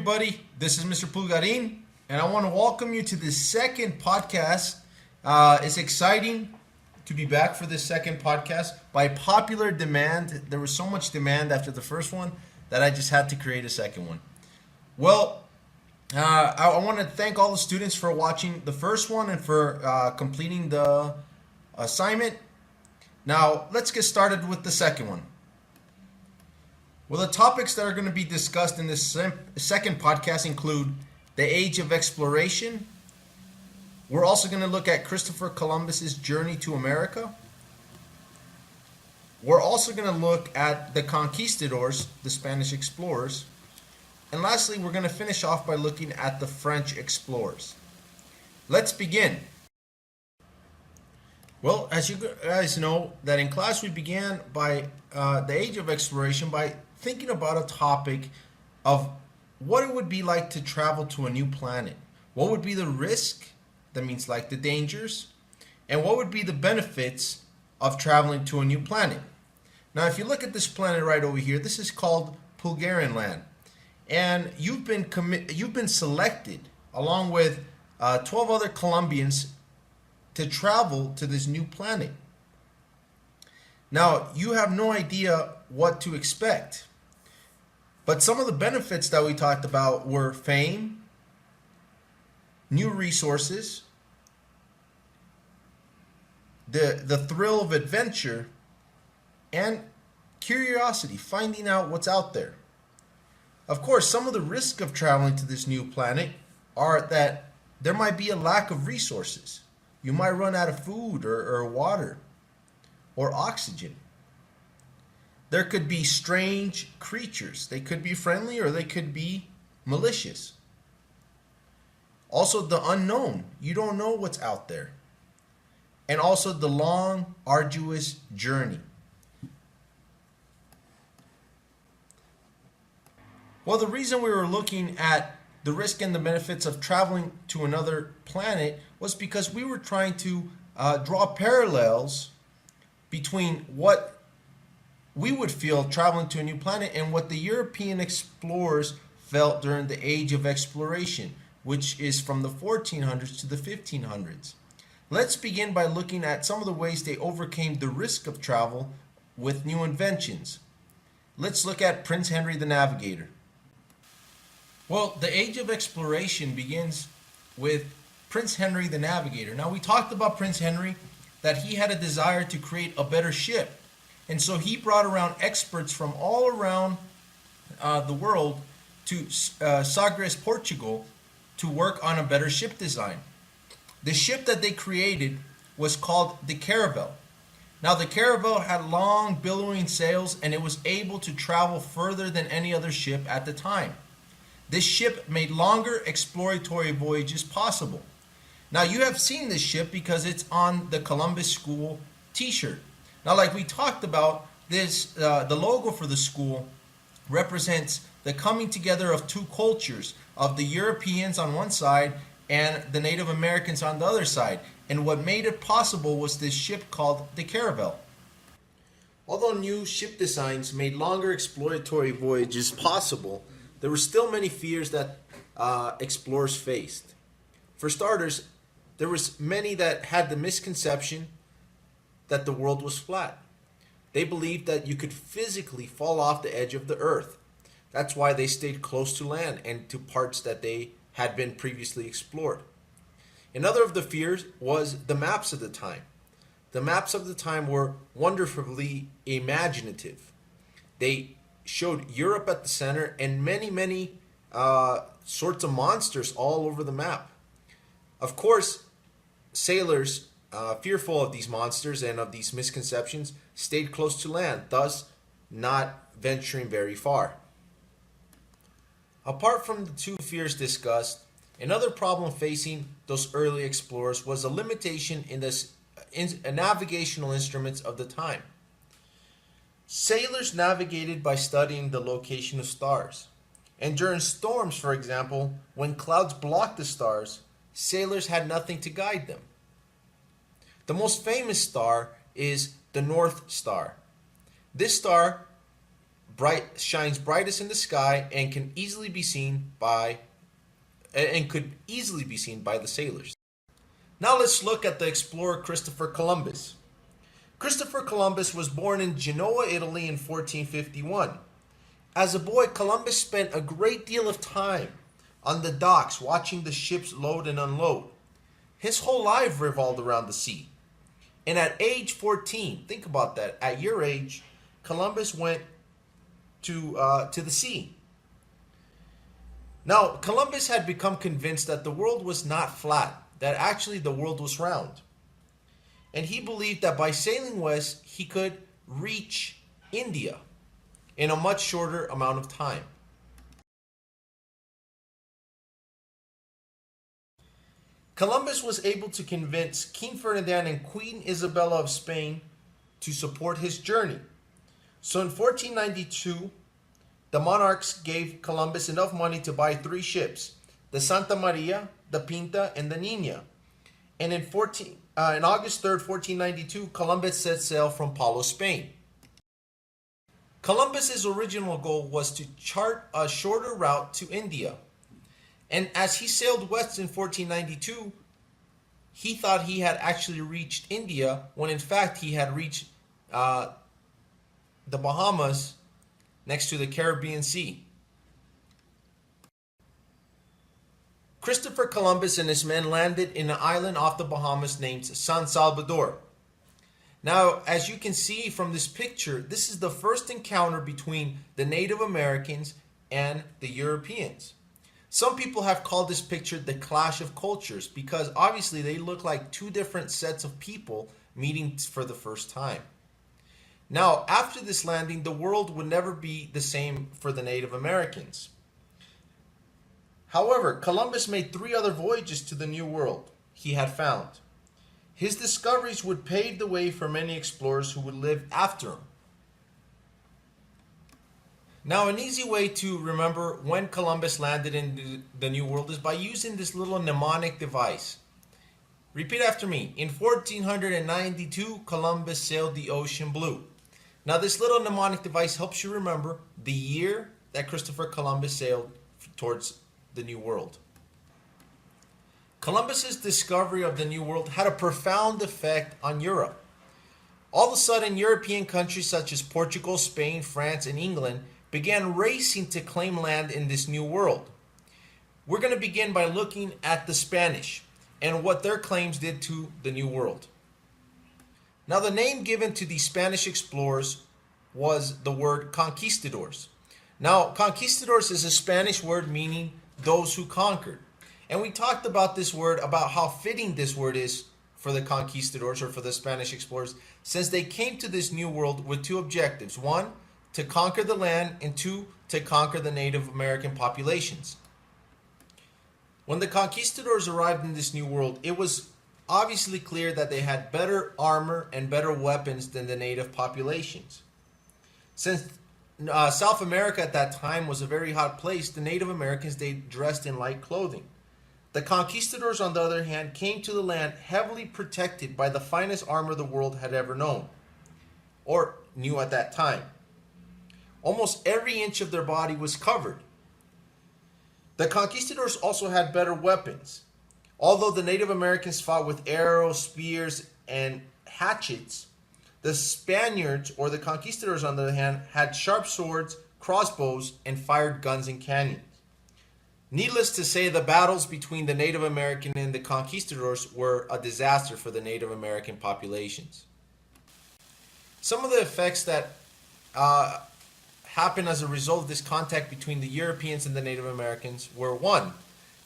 everybody. This is Mr. Pulgarin, and I want to welcome you to the second podcast. It's exciting to be back for this second podcast. By popular demand, there was so much demand after the first one that I just had to create a second one. Well, I want to thank all the students for watching the first one and for completing the assignment. Now, let's get started with the second one. Well, the topics that are going to be discussed in this second podcast include the age of exploration. We're also going to look at Christopher Columbus's journey to America. We're also going to look at the conquistadors, the Spanish explorers. And lastly, we're going to finish off by looking at the French explorers. Let's begin. Well, as you guys know, that in class we began by the age of exploration by thinking about a topic of what it would be like to travel to a new planet. What would be the risk, that means like the dangers, and what would be the benefits of traveling to a new planet. Now, if you look at this planet right over here, this is called Pulgarin land. And you've been selected along with 12 other Colombians to travel to this new planet. Now, you have no idea what to expect. But some of the benefits that we talked about were fame, new resources, the thrill of adventure, and curiosity, finding out what's out there. Of course, some of the risks of traveling to this new planet are that there might be a lack of resources. You might run out of food or water or oxygen. There could be strange creatures. They could be friendly or they could be malicious. Also, the unknown. You don't know what's out there. And also the long, arduous journey. Well, the reason we were looking at the risk and the benefits of traveling to another planet was because we were trying to draw parallels between what we would feel traveling to a new planet and what the European explorers felt during the age of exploration, which is from the 1400s to the 1500s. Let's begin by looking at some of the ways they overcame the risk of travel with new inventions. Let's look at Prince Henry the Navigator. Well, the age of exploration begins with Prince Henry the Navigator. Now, we talked about Prince Henry, that he had a desire to create a better ship. And so he brought around experts from all around the world to Sagres, Portugal, to work on a better ship design. The ship that they created was called the Caravel. Now, the Caravel had long billowing sails and it was able to travel further than any other ship at the time. This ship made longer exploratory voyages possible. Now, you have seen this ship because it's on the Columbus School t-shirt. Now, like we talked about, the logo for the school represents the coming together of two cultures, of the Europeans on one side and the Native Americans on the other side. And what made it possible was this ship called the Caravel. Although new ship designs made longer exploratory voyages possible, there were still many fears that explorers faced. For starters, there was many that had the misconception that the world was flat. They believed that you could physically fall off the edge of the earth. That's why they stayed close to land and to parts that they had been previously explored. Another of the fears was the maps of the time. The maps of the time were wonderfully imaginative. They showed Europe at the center and many sorts of monsters all over the map. Of course, sailors, fearful of these monsters and of these misconceptions, stayed close to land, thus not venturing very far. Apart from the two fears discussed, another problem facing those early explorers was a limitation in the navigational instruments of the time. Sailors navigated by studying the location of stars. And during storms, for example, when clouds blocked the stars, sailors had nothing to guide them. The most famous star is the North Star. This star shines brightest in the sky and can easily be seen by and could easily be seen by the sailors. Now let's look at the explorer Christopher Columbus. Christopher Columbus was born in Genoa, Italy in 1451. As a boy, Columbus spent a great deal of time on the docks watching the ships load and unload. His whole life revolved around the sea. And at age 14, think about that, at your age, Columbus went to the sea. Now, Columbus had become convinced that the world was not flat, that actually the world was round. And he believed that by sailing west, he could reach India in a much shorter amount of time. Columbus was able to convince King Ferdinand and Queen Isabella of Spain to support his journey. So in 1492, the monarchs gave Columbus enough money to buy 3 ships, the Santa Maria, the Pinta, and the Nina. And in August 3rd, 1492, Columbus set sail from Palos, Spain. Columbus's original goal was to chart a shorter route to India. And as he sailed west in 1492, he thought he had actually reached India when in fact he had reached the Bahamas next to the Caribbean Sea. Christopher Columbus and his men landed in an island off the Bahamas named San Salvador. Now, as you can see from this picture, this is the first encounter between the Native Americans and the Europeans. Some people have called this picture the clash of cultures because obviously they look like 2 different sets of people meeting for the first time. Now, after this landing, the world would never be the same for the Native Americans. However, Columbus made 3 other voyages to the New World he had found. His discoveries would pave the way for many explorers who would live after him. Now, an easy way to remember when Columbus landed in the New World is by using this little mnemonic device. Repeat after me. In 1492, Columbus sailed the ocean blue. Now, this little mnemonic device helps you remember the year that Christopher Columbus sailed towards the New World. Columbus's discovery of the New World had a profound effect on Europe. All of a sudden, European countries such as Portugal, Spain, France, and England began racing to claim land in this new world. We're going to begin by looking at the Spanish and what their claims did to the New World. Now, the name given to the Spanish explorers was the word conquistadors. Now, conquistadors is a Spanish word meaning those who conquered. And we talked about this word, about how fitting this word is for the conquistadors or for the Spanish explorers, since they came to this new world with 2 objectives. 1, to conquer the land, and 2, to conquer the Native American populations. When the conquistadors arrived in this new world, it was obviously clear that they had better armor and better weapons than the native populations. Since South America at that time was a very hot place, the Native Americans, they dressed in light clothing. The conquistadors, on the other hand, came to the land heavily protected by the finest armor the world had ever known, or knew at that time. Almost every inch of their body was covered. The conquistadors also had better weapons. Although the Native Americans fought with arrows, spears, and hatchets, the Spaniards, or the conquistadors on the other hand, had sharp swords, crossbows, and fired guns and cannons. Needless to say, the battles between the Native American and the conquistadors were a disaster for the Native American populations. Some of the effects that happened as a result of this contact between the Europeans and the Native Americans were 1,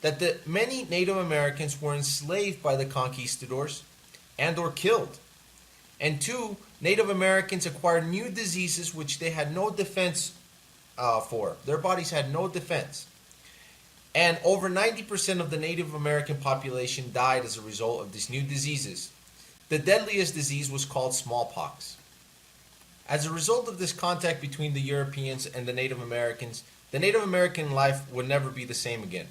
that many Native Americans were enslaved by the conquistadors and or killed. And 2, Native Americans acquired new diseases which they had no defense for. Their bodies had no defense. And over 90% of the Native American population died as a result of these new diseases. The deadliest disease was called smallpox. As a result of this contact between the Europeans and the Native Americans, the Native American life would never be the same again.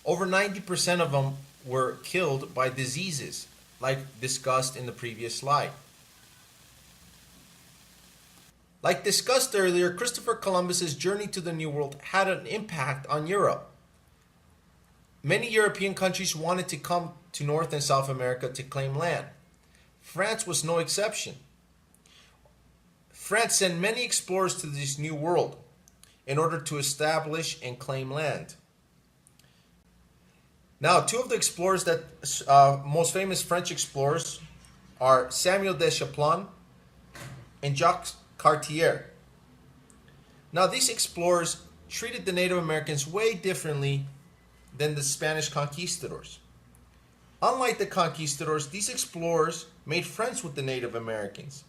Over 90% of them were killed by diseases, like discussed in the previous slide. Like discussed earlier, Christopher Columbus's journey to the New World had an impact on Europe. Many European countries wanted to come to North and South America to claim land. France was no exception. France sent many explorers to this new world in order to establish and claim land. Now, two of the explorers that most famous French explorers are Samuel de Champlain and Jacques Cartier. Now, these explorers treated the Native Americans way differently than the Spanish conquistadors. Unlike the conquistadors, these explorers made friends with the Native Americans,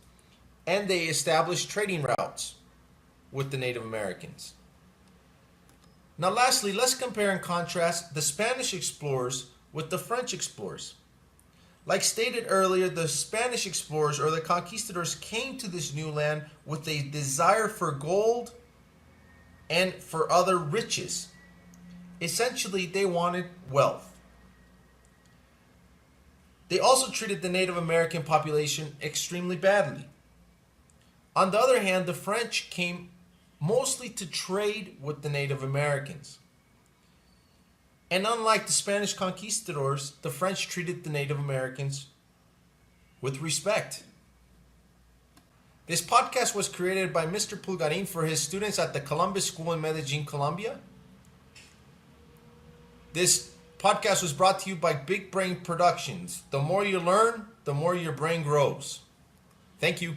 and they established trading routes with the Native Americans. Now lastly, let's compare and contrast the Spanish explorers with the French explorers. Like stated earlier, the Spanish explorers or the conquistadors came to this new land with a desire for gold and for other riches. Essentially, they wanted wealth. They also treated the Native American population extremely badly. On the other hand, the French came mostly to trade with the Native Americans. And unlike the Spanish conquistadors, the French treated the Native Americans with respect. This podcast was created by Mr. Pulgarin for his students at the Columbus School in Medellin, Colombia. This podcast was brought to you by Big Brain Productions. The more you learn, the more your brain grows. Thank you.